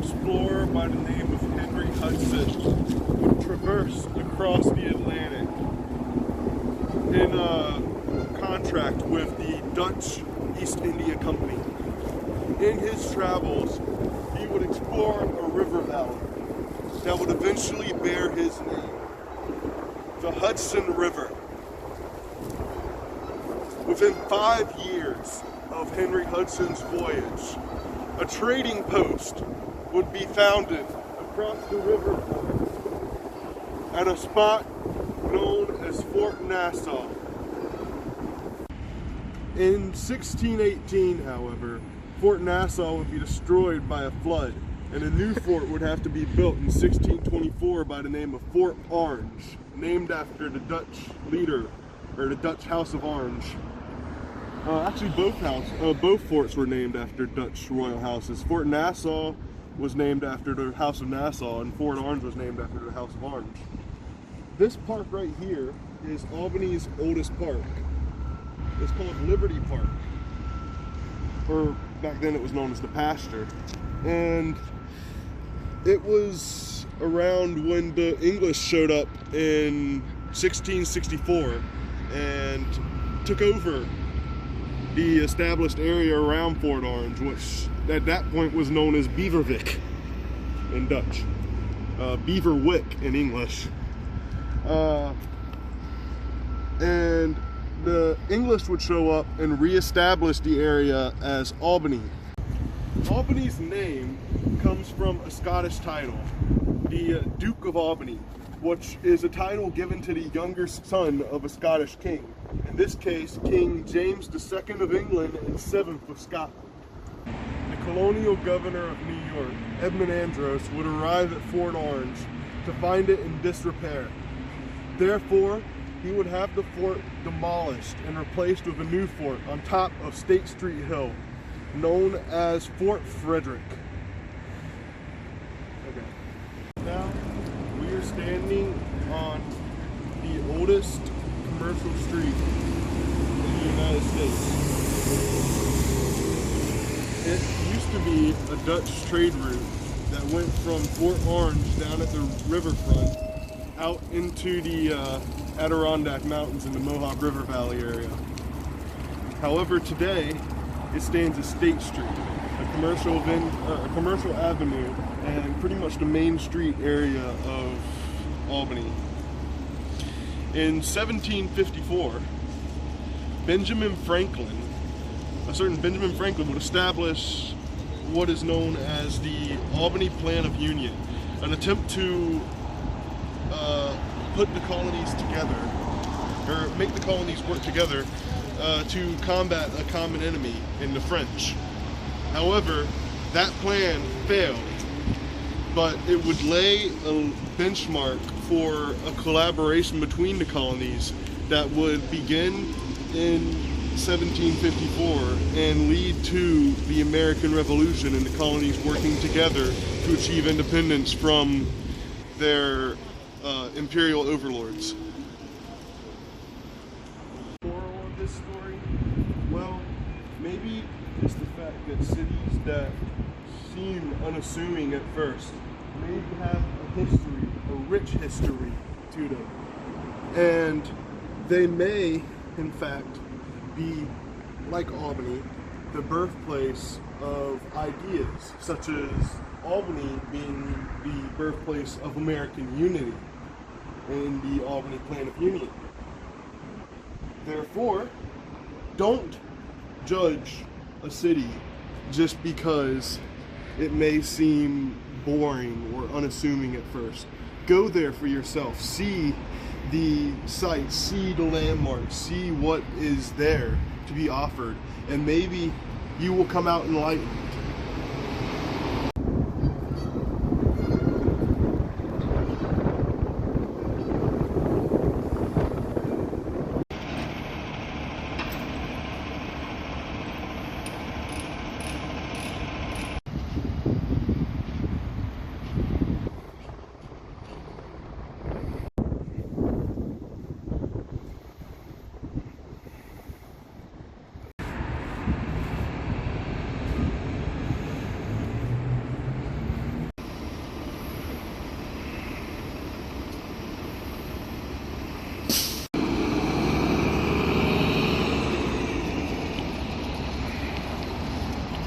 explorer by the name of Henry Hudson would traverse across the Atlantic in a contract with the Dutch East India Company. In his travels, he would explore a river valley that would eventually bear his name, the Hudson River. Within 5 years of Henry Hudson's voyage, a trading post would be founded across the river at a spot known as Fort Nassau. In 1618, however, Fort Nassau would be destroyed by a flood, and a new fort would have to be built in 1624 by the name of Fort Orange, named after the Dutch leader, or the Dutch House of Orange. Actually, both forts were named after Dutch royal houses. Fort Nassau was named after the House of Nassau, and Fort Orange was named after the House of Orange. This park right here is Albany's oldest park. It's called Liberty Park, or back then it was known as the Pasture. And it was around when the English showed up in 1664 and took over the established area around Fort Orange, which at that point was known as Beverwijk in Dutch, Beverwijk in English. And the English would show up and reestablish the area as Albany. Albany's name comes from a Scottish title, the Duke of Albany, which is a title given to the younger son of a Scottish king. In this case, King James II of England and 7th of Scotland. The colonial governor of New York, Edmund Andros, would arrive at Fort Orange to find it in disrepair. Therefore, he would have the fort demolished and replaced with a new fort on top of State Street Hill, known as Fort Frederick. Okay. Now, we are standing on the oldest commercial street in the United States. It used to be a Dutch trade route that went from Fort Orange down at the riverfront out into the Adirondack Mountains in the Mohawk River Valley area. However, today it stands as State Street, a commercial avenue, and pretty much the main street area of Albany. In 1754, a certain Benjamin Franklin would establish what is known as the Albany Plan of Union, an attempt to put the colonies together, or make the colonies work together to combat a common enemy in the French. However, that plan failed, but it would lay a benchmark for a collaboration between the colonies that would begin in 1754 and lead to the American Revolution and the colonies working together to achieve independence from their imperial overlords. Moral of this story? Well, maybe it's the fact that cities that seem unassuming at first may have a history, a rich history to them. And they may, in fact, be, like Albany, the birthplace of ideas, such as Albany being the birthplace of American unity in the Albany Plan of Union. Therefore, don't judge a city just because it may seem boring or unassuming at first. Go there for yourself. See the sights, see the landmarks, see what is there to be offered, and maybe you will come out enlightened.